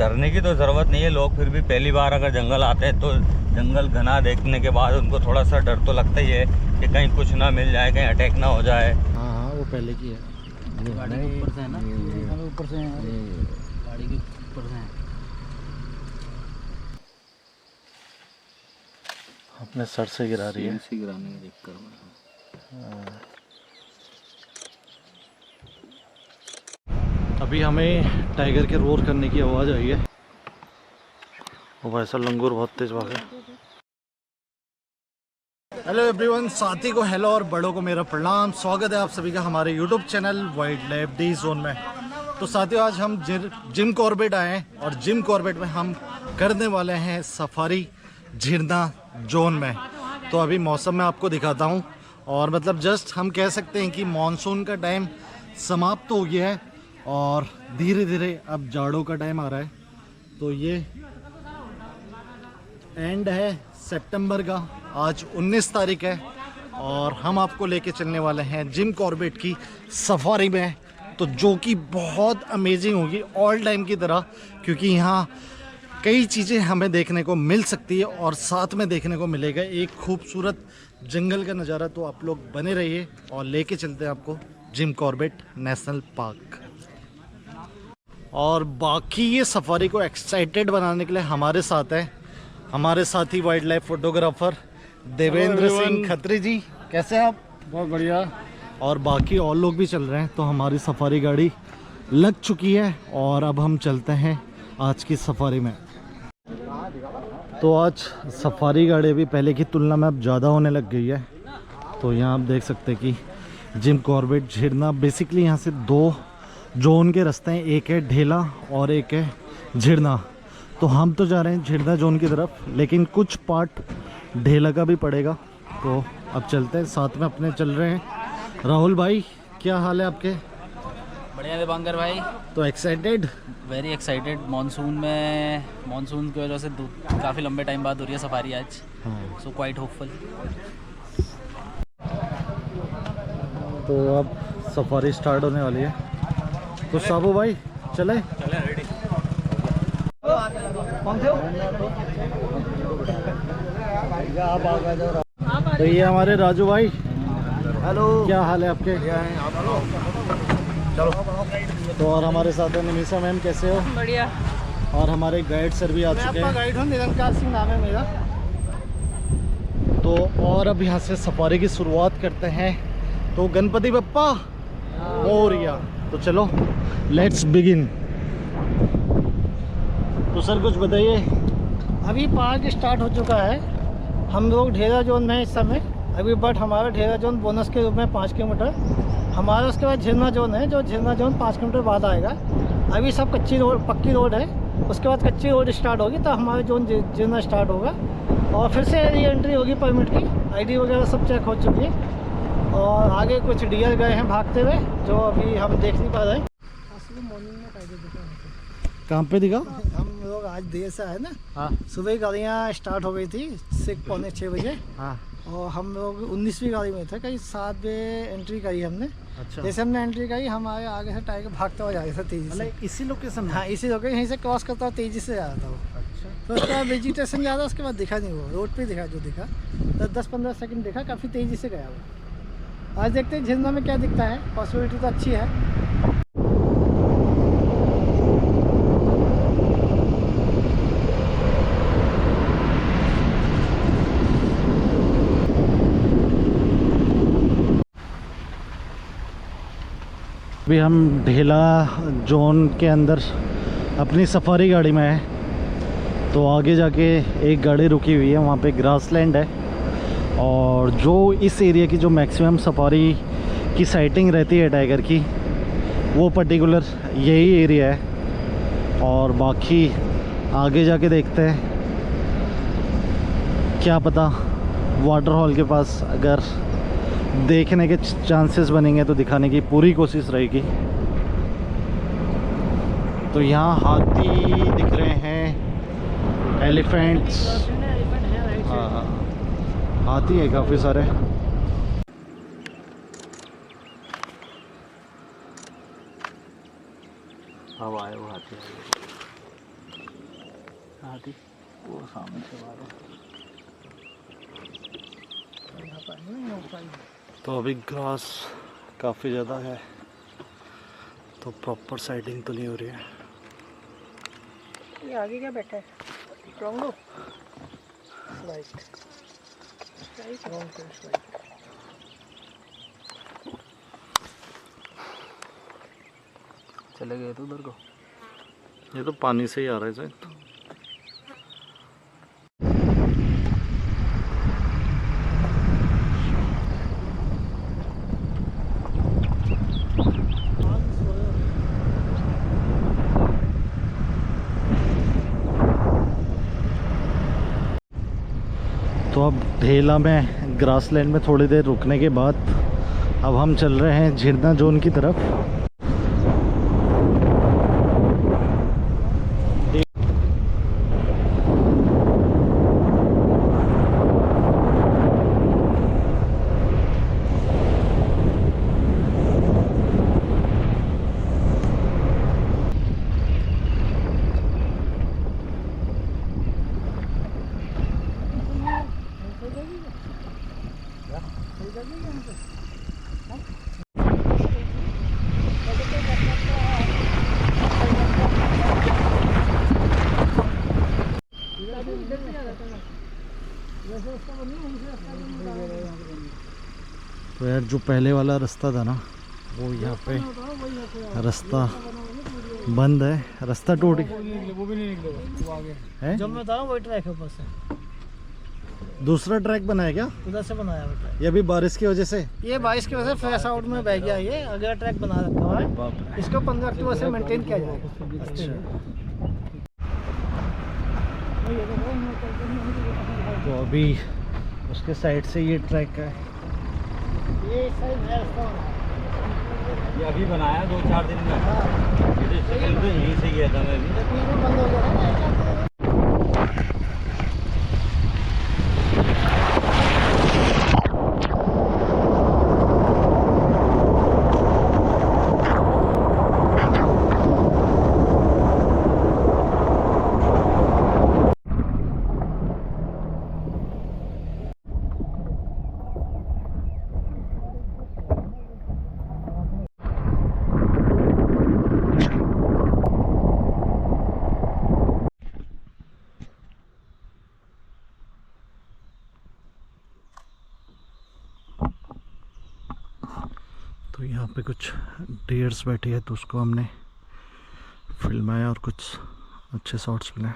डरने की तो ज़रूरत नहीं है। लोग फिर भी पहली बार अगर जंगल आते हैं तो जंगल घना देखने के बाद उनको थोड़ा सा डर तो लगता ही है कि कहीं कुछ ना मिल जाए, कहीं अटैक ना हो जाए। हाँ हाँ, वो पहले की है। गाड़ी के ऊपर से है ना, ऊपर से है, गाड़ी के ऊपर से है। अपने सर से गिरा रही है। से गिराने में दिक्कत अभी हमें टाइगर के रोर करने की आवाज़ आई है। वो भाई साहब लंगूर बहुत तेज भागे। हेलो एवरीवन, साथी को हेलो और बड़ों को मेरा प्रणाम। स्वागत है आप सभी का हमारे YouTube channel wild life D zone में। तो साथियों, आज हम जिम कॉर्बेट आए हैं और जिम कॉर्बेट में हम करने वाले हैं सफारी झिरना जोन में। तो अभी मौसम में आपको दिखाता हूँ। और मतलब जस्ट हम कह सकते हैं कि मॉनसून का टाइम समाप्त हो गया है और धीरे धीरे अब जाड़ों का टाइम आ रहा है। तो ये एंड है सितंबर का, आज 19 तारीख है और हम आपको लेके चलने वाले हैं जिम कॉर्बेट की सफारी में। तो जो कि बहुत अमेजिंग होगी ऑल टाइम की तरह, क्योंकि यहाँ कई चीज़ें हमें देखने को मिल सकती है और साथ में देखने को मिलेगा एक खूबसूरत जंगल का नज़ारा। तो आप लोग बने रहिए और लेके चलते हैं आपको जिम कॉर्बेट नेशनल पार्क। और बाकी ये सफारी को एक्साइटेड बनाने के लिए हमारे साथ है हमारे साथी wildlife photographer Devendra Singh Khatri ji. कैसे हैं आप? बहुत बढ़िया। और बाकी और लोग भी चल रहे हैं। तो हमारी सफारी गाड़ी लग चुकी है और अब हम चलते हैं आज की सफारी में। तो आज सफारी गाड़ी अभी पहले की तुलना में अब ज़्यादा होने लग गई है। तो यहाँ आप देख सकते हैं कि जिम कॉर्बेट झिरना, बेसिकली यहाँ से दो जोन के रास्ते हैं, एक है ढेला और एक है झिरना। तो हम तो जा रहे हैं झिरना जोन की तरफ, लेकिन कुछ पार्ट ढेला का भी पड़ेगा। तो अब चलते हैं, साथ में अपने चल रहे हैं राहुल भाई। क्या हाल है आपके? बढ़िया दीपांकर भाई। तो एक्साइटेड? Very excited. मानसून की वजह से काफ़ी लंबे टाइम बाद हो रही है सफारी आज। हाँ। So quite hopeful. तो अब सफारी स्टार्ट होने वाली है। तो साबू भाई चले? रेडी। तो ये हमारे राजू भाई। हेलो, क्या हाल है आपके? चलो। तो और हमारे साथ है निमिषा मैम, कैसे हो? बढ़िया। और हमारे गाइड सर भी आ चुके हैं। गाइड हूँ, निरंकार सिंह नाम है मेरा। तो और अब यहाँ से सफारी की शुरुआत करते हैं। तो गणपति बप्पा मोरिया। तो चलो लेट्स बिगिन। तो सर कुछ बताइए। अभी पार्क स्टार्ट हो चुका है। हम लोग ढेरा जोन में हैं इस समय अभी, बट हमारा ढेरा जोन बोनस के रूप में 5 किलोमीटर हमारा। उसके बाद झिरना जोन है, जो झिरना जोन 5 किलोमीटर बाद आएगा। अभी सब कच्ची रोड, पक्की रोड है। उसके बाद कच्ची रोड स्टार्ट होगी तो हमारा जोन झिरना स्टार्ट होगा और फिर से री एंट्री होगी परमिट की। आईडी वगैरह सब चेक हो चुकी है और आगे कुछ डियर गए हैं भागते हुए, जो अभी हम देख नहीं पा रहे हैं। मॉर्निंग में टाइगर दिखा कहाँ पे दिखा? हम लोग आज देर से आए ना। हाँ सुबह ही गाड़ियाँ स्टार्ट हो गई थी 6-6 बजे। हाँ। और हम लोग 19वीं गाड़ी में थे, कहीं 7 बजे एंट्री करी हमने। अच्छा, जैसे हमने एंट्री करी, हमारे आगे से टाइगर भागता हुआ जा रहा था तेज़ी से। मतलब इसी लोकेशन में? हाँ, इसी लोकेशन, यहीं से क्रॉस करता हुआ तेज़ी से जा रहा था वो। अच्छा। तो उसके बाद वेजिटेशन जा रहा, उसके बाद दिखा नहीं, वो रोड पे दिखा, जो दिखा 10-15 सेकंड दिखा, काफ़ी तेज़ी से गया वो। आज देखते हैं झिरना में क्या दिखता है। पॉसिबिलिटी तो अच्छी है। अभी हम ढेला जोन के अंदर अपनी सफारी गाड़ी में है। तो आगे जाके एक गाड़ी रुकी हुई है, वहाँ पे ग्रासलैंड है। और जो इस एरिया की जो मैक्सिमम सफारी की साइटिंग रहती है टाइगर की, वो पर्टिकुलर यही एरिया है। और बाकी आगे जाके देखते हैं, क्या पता वाटर हॉल के पास अगर देखने के चांसेस बनेंगे तो दिखाने की पूरी कोशिश रहेगी। तो यहाँ हाथी दिख रहे हैं, एलिफेंट्स। हाँ, हाथी है काफ़ी सारे। अब आए वो हाथी। हाथी वो सामने से मारो। तो अभी ग्रास काफ़ी ज़्यादा है, तो प्रॉपर साइडिंग तो नहीं हो रही है। ये आगे क्या बैठा है? रोंगो स्लाइड रोंगो स्लाइड। चले गए तो उधर को। ये तो पानी से ही आ रहा है शायद। तो अब ढेला में ग्रासलैंड में थोड़ी देर रुकने के बाद अब हम चल रहे हैं झिरना जोन की तरफ। तो यार जो पहले वाला रास्ता था ना, वो यहाँ पे रास्ता बंद है, रास्ता टूट गया। वो भी नहीं निकलेगा, वो आगे है। जब मैं था वही ट्रैक है ऊपर से। दूसरा ट्रैक बनाया क्या? उधर से बनाया हुआ ट्रैक। ये भी बारिश की वजह से? ये बारिश की वजह से फ्लैश आउट में बह गया। ये अगला ट्रैक बना रखा हुआ है, इसको 15 अक्टूबर से मेंटेन किया जाएगा। तो अभी उसके साइड से ये ट्रैक है। ये साइड है रास्ता बना है। ये अभी बनाया 2-4 दिन में। ये सेकंड तो यहीं से गया था मैं भी। लेकिन ये बंद हो गया ना। तो यहाँ पे कुछ डियर्स बैठी है, तो उसको हमने फिल्माया और कुछ अच्छे शॉट्स मिले।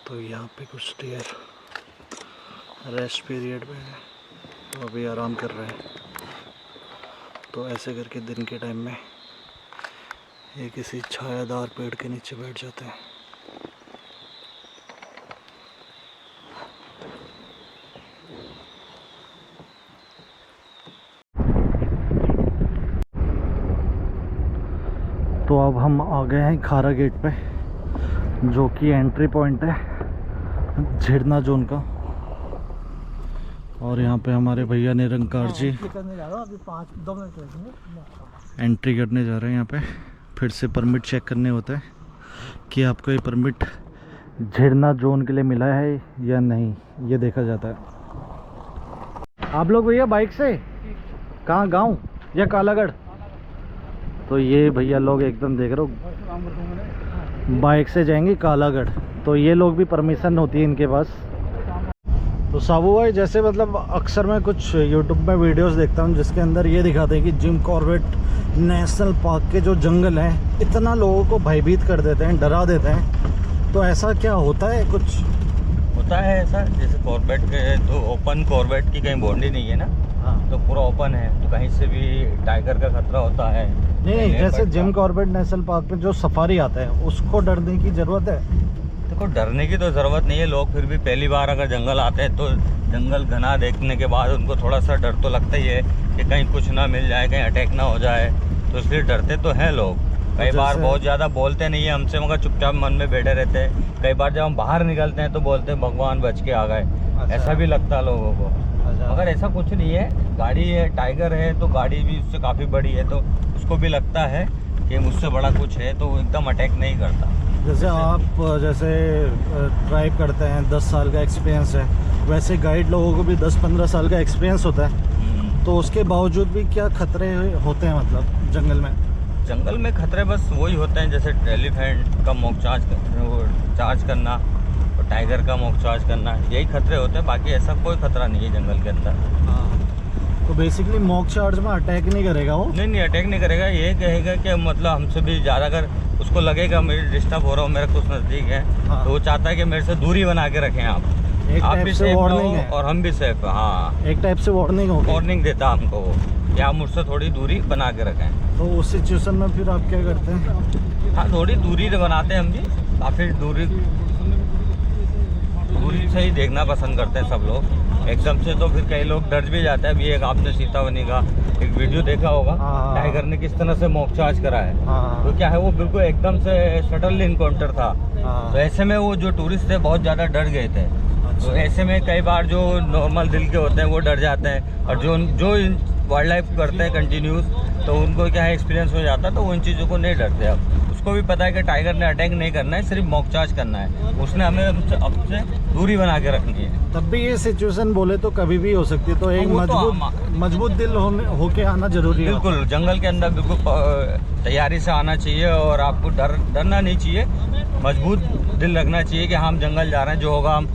तो यहाँ पे कुछ डियर रेस्ट पीरियड में है, तो अभी आराम कर रहे हैं। तो ऐसे करके दिन के टाइम में ये किसी छायादार पेड़ के नीचे बैठ जाते हैं। तो अब हम आ गए हैं खारा गेट पे, जो कि एंट्री पॉइंट है झिरना जोन का। और यहाँ पे हमारे भैया निरंकार जी करने जा रहा हूँ, अभी 2 मिनट लगेंगे। एंट्री करने जा रहे हैं। यहाँ पे फिर से परमिट चेक करने होता है कि आपको ये परमिट झिरना जोन के लिए मिला है या नहीं, ये देखा जाता है। आप लोग भैया बाइक से कहाँ, गांव या कालागढ़? तो ये भैया लोग एकदम देख रहे हो बाइक से जाएंगे कालागढ़, तो ये लोग भी परमिशन होती है इनके पास। तो साबू भाई, जैसे मतलब अक्सर मैं कुछ यूट्यूब में वीडियोस देखता हूँ जिसके अंदर ये दिखाते हैं कि जिम कॉर्बेट नेशनल पार्क के जो जंगल हैं इतना लोगों को भयभीत कर देते हैं, डरा देते हैं। तो ऐसा क्या होता है? कुछ होता है ऐसा, जैसे कॉर्बेट के तो ओपन कॉर्बेट की कहीं बाउंड्री नहीं है ना, हाँ। तो पूरा ओपन है, तो कहीं से भी टाइगर का खतरा होता है। नहीं, जैसे जिम कॉर्बेट नेशनल पार्क में जो सफारी आता है उसको डरने की ज़रूरत है? देखो, डरने की तो ज़रूरत नहीं है। लोग फिर भी पहली बार अगर जंगल आते हैं तो जंगल घना देखने के बाद उनको थोड़ा सा डर तो लगता ही है कि कहीं कुछ ना मिल जाए, कहीं अटैक ना हो जाए, तो इसलिए डरते तो हैं लोग। कई बार बहुत ज़्यादा बोलते नहीं है हमसे, मगर चुपचाप मन में बैठे रहते हैं। कई बार जब हम बाहर निकलते हैं तो बोलते हैं भगवान बच के आ गए, ऐसा भी लगता है लोगों को। मगर ऐसा कुछ नहीं है। गाड़ी है, टाइगर है, तो गाड़ी भी उससे काफ़ी बड़ी है, तो उसको भी लगता है कि मुझसे बड़ा कुछ है, तो वो एकदम अटैक नहीं करता। जैसे आप जैसे ड्राइव करते हैं, 10 साल का एक्सपीरियंस है, वैसे गाइड लोगों को भी 10-15 साल का एक्सपीरियंस होता है, तो उसके बावजूद भी क्या खतरे होते हैं मतलब जंगल में? जंगल में खतरे बस वही होते हैं, जैसे एलिफेंट का मॉक चार्ज करना और टाइगर का मॉक चार्ज करना, यही खतरे होते हैं। बाकी ऐसा कोई खतरा नहीं है जंगल के अंदर। तो बेसिकली मॉक चार्ज में अटैक नहीं करेगा वो? नहीं, अटैक नहीं करेगा। ये कहेगा कि मतलब हमसे भी ज़्यादा, अगर उसको लगेगा मेरी डिस्टर्ब हो रहा हूँ, मेरा कुछ नज़दीक है, तो वो चाहता है कि मेरे से दूरी बना के रखें आप टाइप भी से सेफ वार्निंग हो है और हम भी सेफ। हाँ, एक टाइप से वार्निंग होगी। वार्निंग देता हमको वो कि आप मुझसे थोड़ी दूरी बना के रखें। तो उस सिचुएशन में फिर आप क्या करते हैं? हाँ, थोड़ी दूरी बनाते हैं हम भी, काफ़ी दूरी से ही देखना पसंद करते हैं सब लोग। एकदम से तो फिर कई लोग डर भी जाते हैं। अभी एक आपने सीतावनी का एक वीडियो देखा होगा, हाँ। टाइगर ने किस तरह से मॉक चार्ज करा है। हाँ। तो क्या है, वो बिल्कुल एकदम से सडनली इनकाउंटर था। हाँ। तो ऐसे में वो जो टूरिस्ट थे बहुत ज़्यादा डर गए थे। अच्छा। तो ऐसे में कई बार जो नॉर्मल दिल के होते हैं वो डर जाते हैं, और जो वाइल्ड लाइफ करते हैं कंटिन्यूस, तो उनको क्या है एक्सपीरियंस हो जाता है, तो वो इन चीज़ों को नहीं डरते। अब उसको भी पता है कि टाइगर ने अटैक नहीं करना है, सिर्फ मॉक चार्ज करना है, उसने हमें हमसे दूरी बना के रखनी है। तब भी ये सिचुएशन बोले तो कभी भी हो सकती है, तो एक वो तो मजबूत दिल होके आना जरूरी है। बिल्कुल, जंगल के अंदर बिल्कुल तैयारी से आना चाहिए, और आपको डरना नहीं चाहिए, मजबूत दिल रखना चाहिए कि हम जंगल जा रहे हैं, जो होगा हम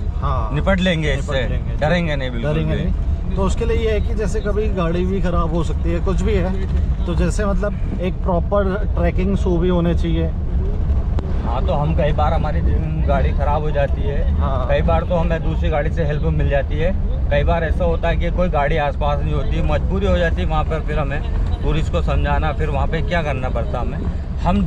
निपट लेंगे इससे, डरेंगे नहीं, बिल्कुल डरेंगे नहीं। तो उसके लिए ये है कि जैसे कभी गाड़ी भी ख़राब हो सकती है, कुछ भी है, तो जैसे मतलब एक प्रॉपर ट्रैकिंग शू भी होने चाहिए। हाँ, तो हम कई बार हमारी गाड़ी ख़राब हो जाती है, हाँ। कई बार तो हमें दूसरी गाड़ी से हेल्प मिल जाती है, कई बार ऐसा होता है कि कोई गाड़ी आसपास नहीं होती, मजबूरी हो जाती है वहाँ पर, फिर हमें टूरिस्ट को समझाना, फिर वहाँ पे क्या करना पड़ता हमें, हम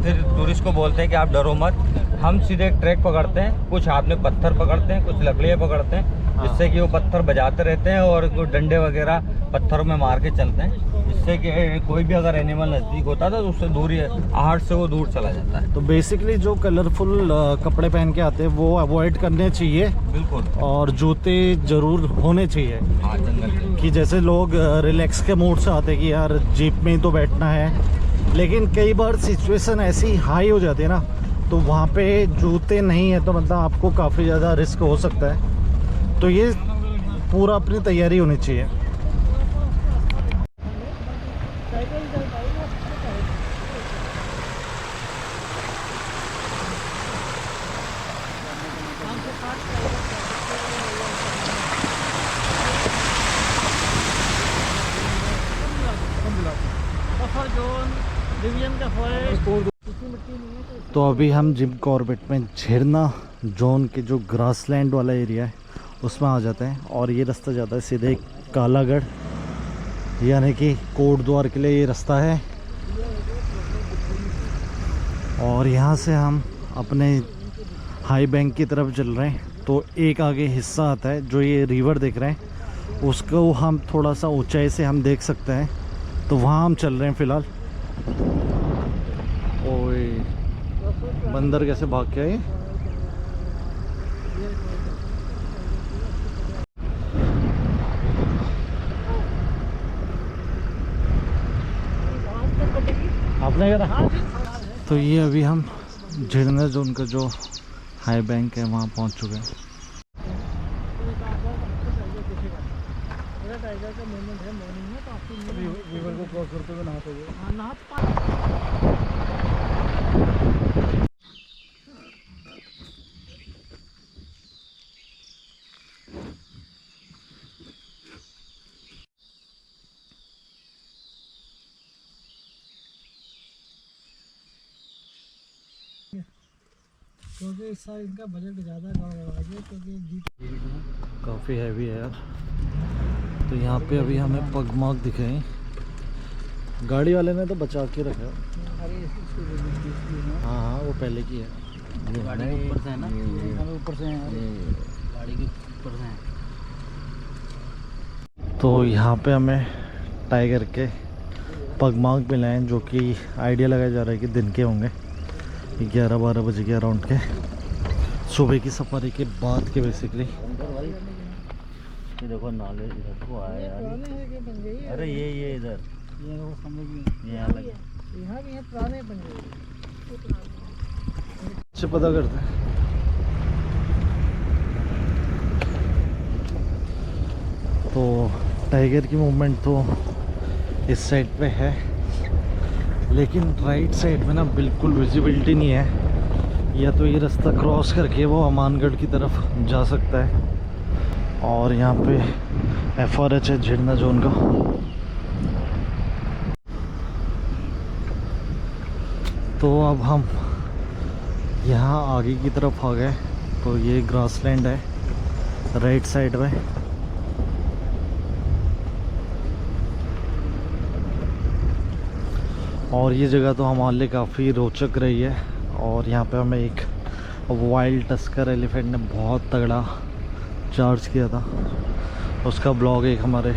फिर टूरिस्ट को बोलते हैं कि आप डरो मत, हम सीधे ट्रैक पकड़ते हैं, कुछ हाथ में पत्थर पकड़ते हैं, कुछ लकड़ियाँ पकड़ते हैं, जिससे कि वो पत्थर बजाते रहते हैं, और डंडे वगैरह पत्थरों में मार के चलते हैं, जिससे कि कोई भी अगर एनिमल नज़दीक होता है तो उससे दूरी आहट से वो दूर चला जाता है। तो बेसिकली जो कलरफुल कपड़े पहन के आते हैं वो अवॉइड करने चाहिए, बिल्कुल, और जूते ज़रूर होने चाहिए। हाँ, जंगल के कि जैसे लोग रिलैक्स के मूड से आते हैं कि यार जीप में ही तो बैठना है, लेकिन कई बार सिचुएशन ऐसी हाई हो जाती है ना, तो वहाँ पे जूते नहीं है तो मतलब आपको काफ़ी ज़्यादा रिस्क हो सकता है, तो ये पूरा अपनी तैयारी होनी चाहिए। तो अभी हम जिम कॉर्बेट में झरना जोन के जो ग्रासलैंड वाला एरिया है उसमें आ जाते हैं, और ये रास्ता जाता है सीधे कालागढ़, यानी कि कोटद्वार के लिए ये रास्ता है। और यहाँ से हम अपने हाई बैंक की तरफ चल रहे हैं। तो एक आगे हिस्सा आता है जो ये रिवर देख रहे हैं, उसको हम थोड़ा सा ऊंचाई से हम देख सकते हैं, तो वहाँ हम चल रहे हैं फ़िलहाल। ओए बंदर कैसे भाग के आए। आपने कहा तो ये अभी हम झरना जोन का जो हाई बैंक है वहाँ पहुँच चुके हैं। रिवर को क्रॉस करते हुए नहाते हुए क्योंकि इस साल इनका बजट ज़्यादा गड़बड़ा है, क्योंकि काफ़ी हैवी है यार। तो यहाँ पे अभी हमें पगमार्क दिखे हैं, गाड़ी वाले ने तो बचा के रखा है। हाँ हाँ, वो पहले की है, गाड़ी के ऊपर से है ना, ऊपर से गाड़ी के ऊपर से है। तो यहाँ पे हमें टाइगर के पगमार्क मिले हैं, जो कि आइडिया लगाया जा रहा है कि दिन के होंगे, 11-12 बजे के अराउंड के, सुबह की सफारी के बाद के बेसिकली। ये देखो नाले इधर को आया यार, अरे ये इधर ये यहाँ लगे। यहाँ भी है पुराने पंजे। से पता करते हैं। तो टाइगर की मूवमेंट तो इस साइड पे है, लेकिन राइट साइड में ना बिल्कुल विजिबिलिटी नहीं है। या तो ये रास्ता क्रॉस करके वो अमानगढ़ की तरफ जा सकता है, और यहाँ पे FRH है झिरना जोन का। तो अब हम यहाँ आगे की तरफ आ गए। तो ये ग्रासलैंड है राइट साइड में। और ये जगह तो हमारे लिए काफ़ी रोचक रही है। और यहाँ पे हमें एक वाइल्ड टस्कर एलिफेंट ने बहुत तगड़ा चार्ज किया था। उसका ब्लॉग एक हमारे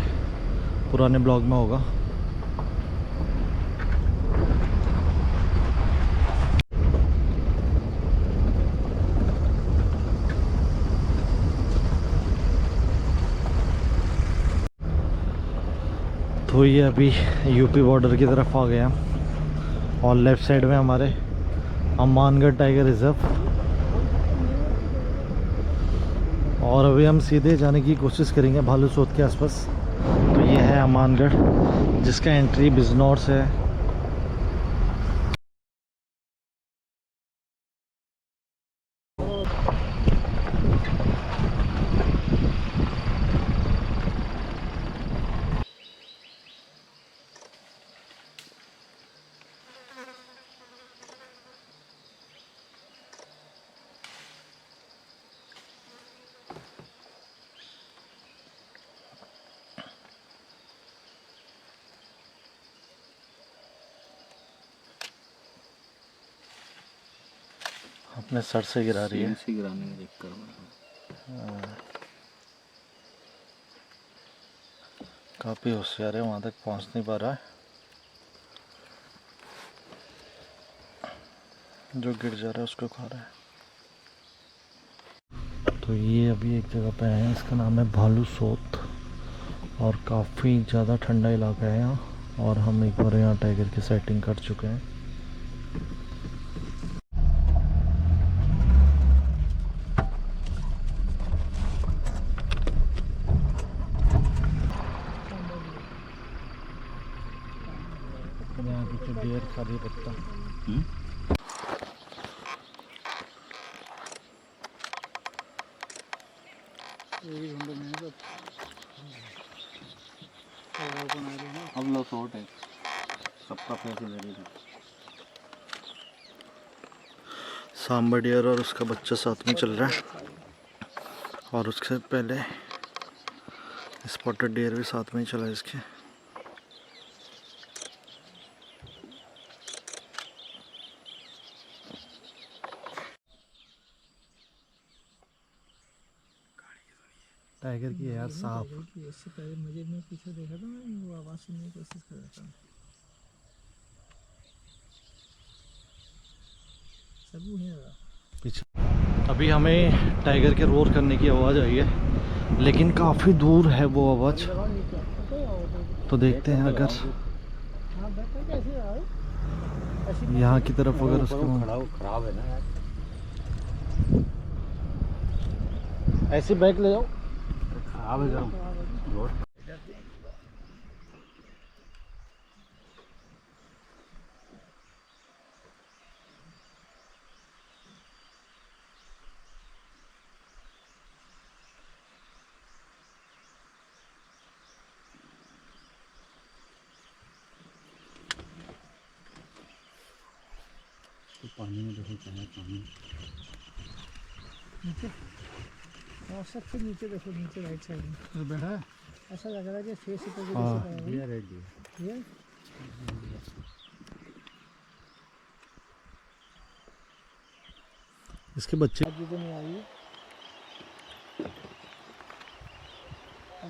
पुराने ब्लॉग में होगा। तो ये अभी यूपी बॉर्डर की तरफ आ गया, और लेफ़्ट साइड में हमारे अमानगढ़ टाइगर रिजर्व। और अभी हम सीधे जाने की कोशिश करेंगे भालू सोत के आसपास। तो ये है अमानगढ़, जिसका एंट्री बिजनौर से है। अपने सर से गिरा रही है। गिराने में दिक्कत। काफ़ी होशियार है, वहाँ तक पहुँच नहीं पा रहा है। जो गिर जा रहा है उसको खा रहा है। तो ये अभी एक जगह पे आए हैं, इसका नाम है भालू सोत, और काफ़ी ज़्यादा ठंडा इलाका है यहाँ। और हम एक बार यहाँ टाइगर की सेटिंग कर चुके हैं। यहाँ पीछे डेयर खा रही है पत्ता। अब लो शॉर्ट है, सबका पैसे ले रही है। सांबर डियर और उसका बच्चा साथ में चल रहा है, और उससे पहले स्पॉटेड डियर भी साथ में ही चला है इसके। टाइगर की है यार सांप। इससे पहले मुझे मैं पीछे देखा था, मैं वो आवाज़ सुनने की कोशिश कर रहा था। सब वहीं रहा। पीछे अभी हमें टाइगर के रोर करने की आवाज़ आई है, लेकिन काफ़ी दूर है वो आवाज़। तो देखते हैं अगर यहाँ की तरफ अगर उसको खराब है ना यार। ऐसे बैग ले जाओ। खराब है गरम रोड। तो पानी में देखो क्या है, पानी नीचे और सबसे नीचे देखो, नीचे राइट साइड में बैठा है। ऐसा लग रहा है कि फेस ऊपर की हाँ। दिशा है। ये इसके बच्चे आज भी तो नहीं आई है।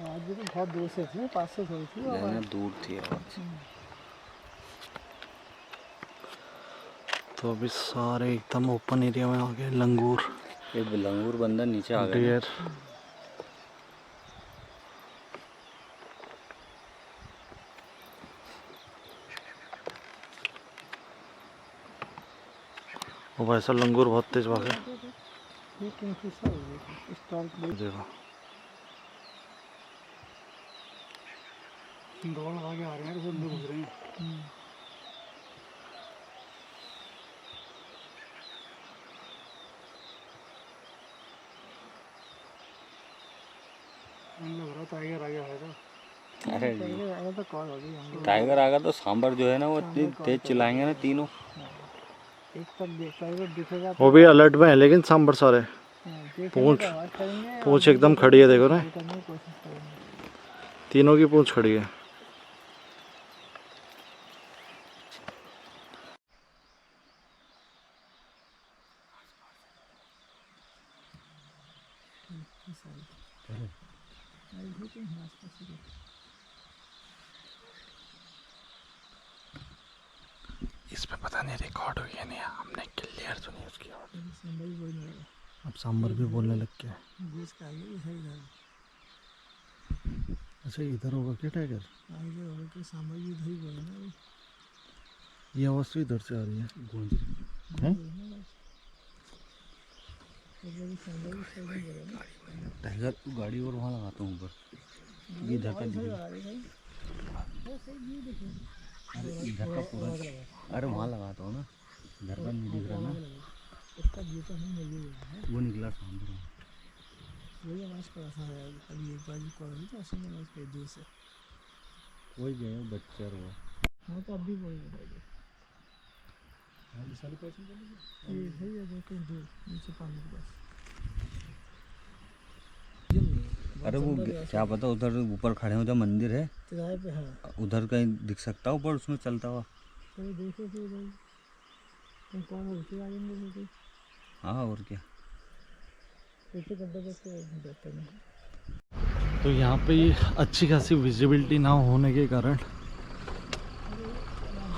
आज भी तो बहुत दूर से थी, पास से थोड़ी थी और दूर थी आवाज़। तो अभी सारे एकदम ओपन एरिया में आ गए। लंगूर, एक लंगूर बंदर नीचे आ गया। डियर, वो भाई साहब लंगूर बहुत तेज भागे। देखो दौड़ आगे आ रहे हैं, सब घूम रहे हैं। लग रहा टाइगर आगे आएगा। अरे टाइगर आएगा तो कॉल होगी हमको। टाइगर आएगा तो सांबर जो है ना वो इतनी तेज चिल्लाएंगे ना तीनों। एक तक टाइगर दिखेगा वो भी अलर्ट में है, लेकिन सांबर सारे पूंछ पूंछ एकदम खड़ी है, देखो ना करने की कोशिश करेंगे। तीनों की पूंछ खड़ी है। इसमें पता नहीं रिकॉर्ड हुई है नहीं, हमने क्लियर सुनी उसकी आवाज। अब सांबर भी बोलने लग गया। अच्छा इधर होगा क्या टाइगर? ये आवाज तो इधर से आ रही है, गूंज रही है। टाइगर गाड़ी और वहाँ लगाता हूँ ऊपर, ये इधर का दिखेगा। अरे इधर का पूरा, अरे वहाँ लगाता हूँ ना, इधर का नहीं दिख रहा ना, वो निकला सांबर। वही आवाज़ कर रहा है अभी, एक बार कॉल हुई तो उसने आवाज़ कर दूर से। वही गए बच्चा हुआ। हाँ तो अभी वही है। ये सही है, जो कहीं दूर नीचे पानी के पास। अरे वो क्या पता, उधर ऊपर खड़े हो, जब मंदिर है किराए पे है, उधर कहीं दिख सकता है ऊपर, उसमें चलता हुआ। तो देखो फिर उधर कौन उल्टे आ जाएंगे फिर। हाँ और क्या। पीछे गड्ढे पे देखते नहीं। तो यहाँ पे अच्छी खासी विजिबिलिटी ना होने के कारण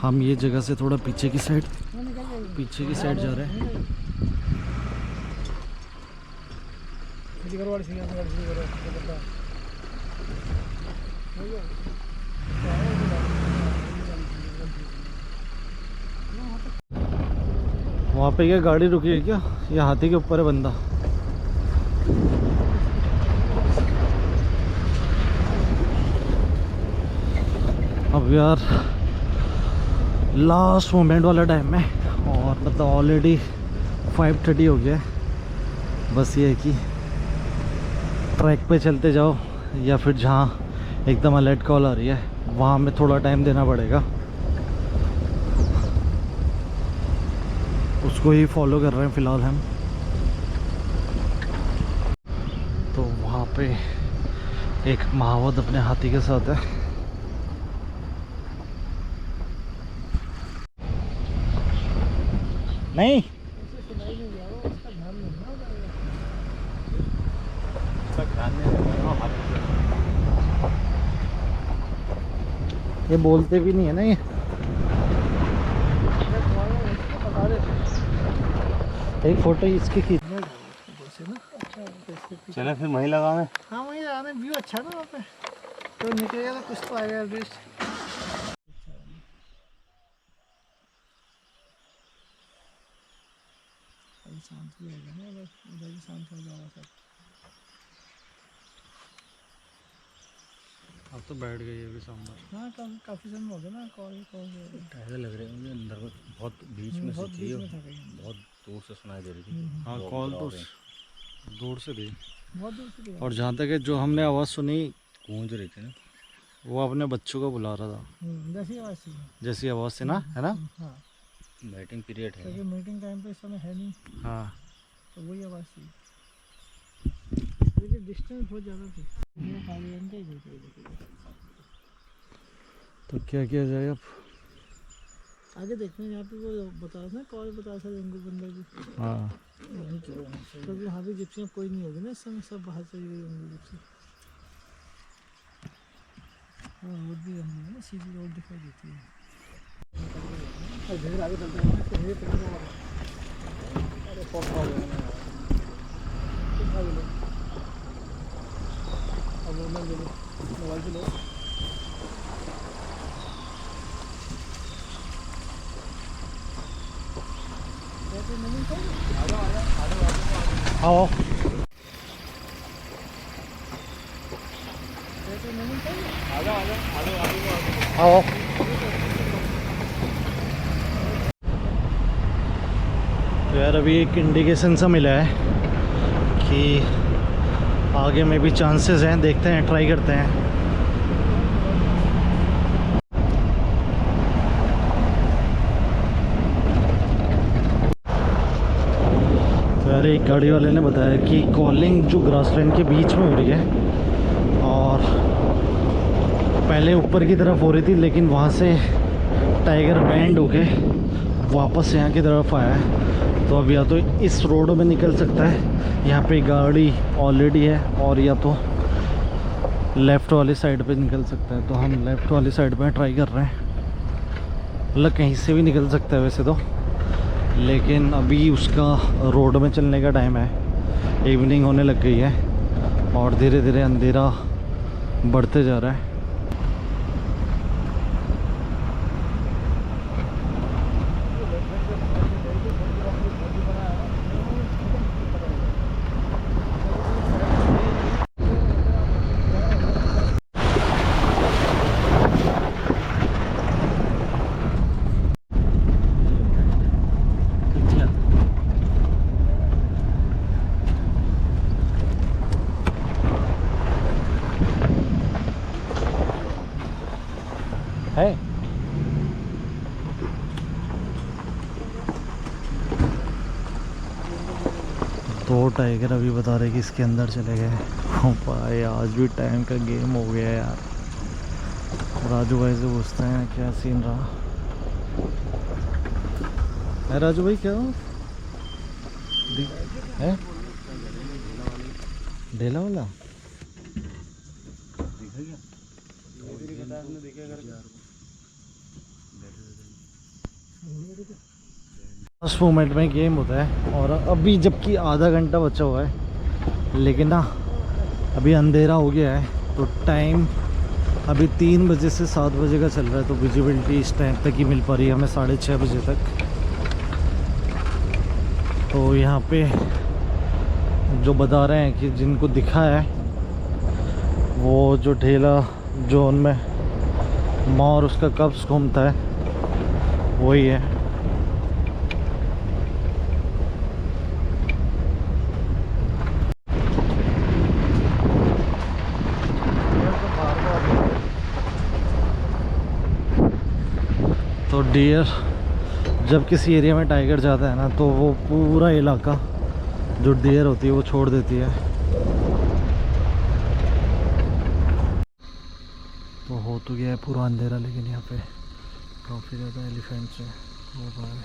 हम ये जगह से थोड़ा पीछे की साइड जा रहे हैं। वहाँ पे क्या गाड़ी रुकी है क्या? ये हाथी के ऊपर है बंदा। अब यार लास्ट मोमेंट वाला टाइम है और मतलब ऑलरेडी 5:30 हो गया है। बस ये है कि ट्रैक पे चलते जाओ या फिर जहाँ एकदम अलर्ट कॉल आ रही है वहाँ में थोड़ा टाइम देना पड़ेगा। उसको ही फॉलो कर रहे हैं फ़िलहाल हम। तो वहाँ पे एक महावत अपने हाथी के साथ है। नहीं ये बोलते भी नहीं है ना ये। एक फोटो इसकी खींच। चलो फिर वहीं लगावे। हाँ वहीं आने व्यू अच्छा ना वहाँ पे, तो निकलेगा तो कुछ तो आएगा एटलीस्ट। शांत भी होगा ना, उधर भी शांत हो जाएगा सब। अब तो बैठ गई है अभी सांबर। हाँ काफ़ी समय हो गया ना कॉल टाइगर लग रहे हैं मुझे अंदर में, बहुत बीच में से थी, बहुत दूर से सुनाई दे रही थी। हाँ कॉल तो दूर से थी। बहुत दूर से और जहाँ तक है जो हमने आवाज़ सुनी गूंज रही थी ना, वो अपने बच्चों को बुला रहा था, जैसी आवाज़ थी, जैसी आवाज़ थी ना, है ना? हाँ मीटिंग पीरियड है। क्योंकि मीटिंग टाइम पे इस समय है नहीं, हाँ तो वही आवाज़ थी। लेकिन डिस्टेंस बहुत ज़्यादा थी। तो क्या किया जाए अब? आगे देखते हैं, यहाँ पे वो बता रहा था कॉल बता रहा था जंगल बंदा की। हाँ क्योंकि वहाँ भी जिप्सी में कोई नहीं होगी ना इस समय, सब बाहर से गई होंगी जिप्सी। हाँ रोड भी है ना, सीधी रोड दिखाई देती है। आगे चलते हैं। मोबाइल से लो। आओ आओ। तो यार अभी एक इंडिकेशन सा मिला है कि आगे में भी चांसेस हैं, देखते हैं, ट्राई करते हैं। तो यार एक गाड़ी वाले ने बताया कि कॉलिंग जो ग्रासलैंड के बीच में हो रही है और पहले ऊपर की तरफ हो रही थी, लेकिन वहाँ से टाइगर बैंड होके वापस यहाँ की तरफ आया है। तो अब या तो इस रोड में निकल सकता है, यहाँ पे गाड़ी ऑलरेडी है, और या तो लेफ़्ट वाली साइड पे निकल सकता है। तो हम लेफ़्ट वाली साइड पे ट्राई कर रहे हैं। मतलब कहीं से भी निकल सकता है वैसे तो, लेकिन अभी उसका रोड में चलने का टाइम है, इवनिंग होने लग गई है और धीरे धीरे अंधेरा बढ़ते जा रहा है। है दो टाइगर अभी बता रहे कि इसके अंदर चले गए। हो पाए, आज भी टाइम का गेम हो गया यार। राजू भाई से पूछते हैं क्या सीन रहा है। राजू भाई क्या है ढेला वाला? फर्स्ट मोमेंट में गेम होता है, और अभी जबकि आधा घंटा बचा हुआ है, लेकिन ना अभी अंधेरा हो गया है। तो टाइम अभी 3 बजे से 7 बजे का चल रहा है। तो विजिबिलिटी इस टाइम तक ही मिल पा रही है हमें, 6:30 बजे तक। तो यहाँ पे जो बता रहे हैं कि जिनको दिखा है वो जो ढेला जोन में मोर उसका कब्ज घूमता है वही है। तो डियर जब किसी एरिया में टाइगर जाता है ना, तो वो पूरा इलाका जो डियर होती है वो छोड़ देती है। तो हो तो गया है पूरा अंधेरा, लेकिन यहाँ पे काफ़ी ज़्यादा एलिफेंट्स हैं वो बाहर।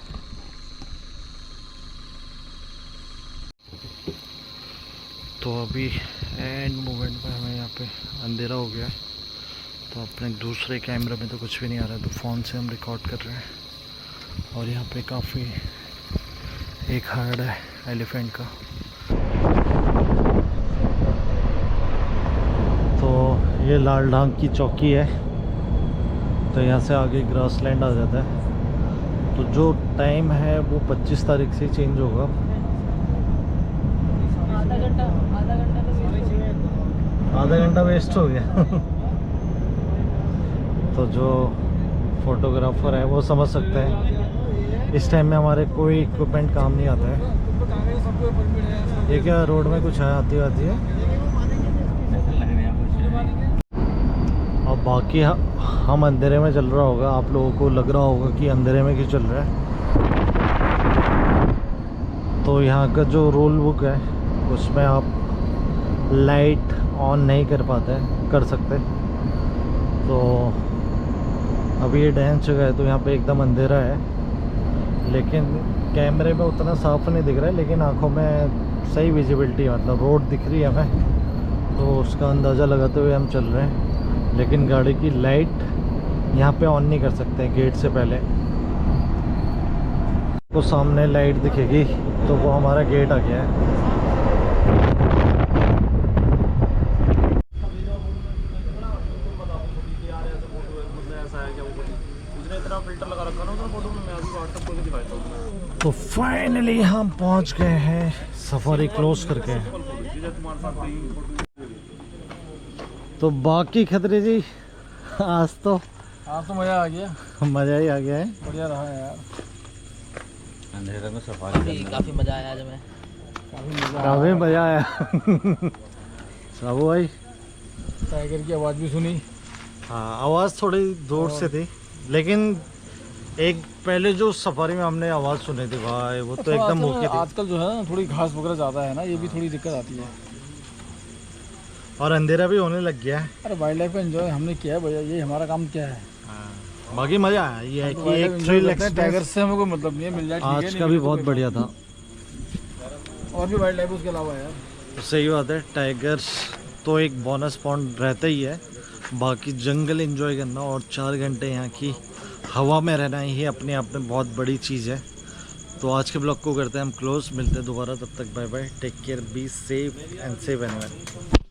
तो अभी एंड मोमेंट में हमें यहाँ पे अंधेरा हो गया है। तो अपने दूसरे कैमरे में तो कुछ भी नहीं आ रहा है, तो फ़ोन से हम रिकॉर्ड कर रहे हैं। और यहाँ पे काफ़ी एक हर्ड है एलिफेंट का। तो ये लाल ढांग की चौकी है। तो यहाँ से आगे ग्रासलैंड आ जाता है। तो जो टाइम है वो 25 तारीख से चेंज होगा। आधा घंटा वेस्ट हो गया। तो जो फोटोग्राफर है वो समझ सकते हैं इस टाइम में हमारे कोई इक्विपमेंट काम नहीं आता है। ये क्या रोड में कुछ है आती है। और बाकी हम अंधेरे में चल रहा होगा, आप लोगों को लग रहा होगा कि अंधेरे में क्यों चल रहा है। तो यहाँ का जो रूल बुक है उसमें आप लाइट ऑन नहीं कर सकते। तो अभी ये डैंस जगह है, तो यहाँ पे एकदम अंधेरा है, लेकिन कैमरे में उतना साफ नहीं दिख रहा है, लेकिन आंखों में सही विजिबिलिटी, मतलब रोड दिख रही है हमें। तो उसका अंदाज़ा लगाते हुए हम चल रहे हैं। लेकिन गाड़ी की लाइट यहाँ पे ऑन नहीं कर सकते गेट से पहले। वो सामने लाइट दिखेगी तो वो हमारा गेट आ गया है। तो फाइनली हम पहुंच गए हैं, सफारी क्लोज करके। तो बाकी खतरे जी, आज तो मज़ा आ गया, मज़ा ही आ गया है। बढ़िया रहा यार, अंधेरे में सफारी काफ़ी मज़ा आया आज हमें, काफी मजा आया। साबू भाई, टाइगर की आवाज़ भी सुनी। हाँ आवाज़ थोड़ी दूर से थी, लेकिन एक पहले जो सफारी में हमने आवाज़ सुनी थी भाई, वो तो एकदम मौके थी। आजकल जो है ना थोड़ी घास वगैरह ज़्यादा है ना, ये भी थोड़ी दिक्कत आती है। और अंधेरा भी होने लग गया है। अरे वाइल्ड लाइफ का एंजॉय हमने किया है भैया, ये हमारा काम क्या है। बाकी मजा आया, ये है कि एक थ्रिल टाइगर एक्सपीरियंस से हमें कोई मतलब नहीं है, मिल जाए ठीक है, आज नहीं का भी मिले तो बहुत कोई बढ़िया था। बात नहीं। और भी वाइल्ड लाइफ उसके अलावा यार, तो सही बात है, टाइगर्स तो एक बोनस पॉइंट रहता ही है, बाकी जंगल एंजॉय करना और 4 घंटे यहाँ की हवा में रहना ही अपने आप में बहुत बड़ी चीज़ है। तो आज के ब्लॉग को करते हैं हम क्लोज, मिलते हैं दोबारा, तब तक bye bye, take care, be safe and save environment.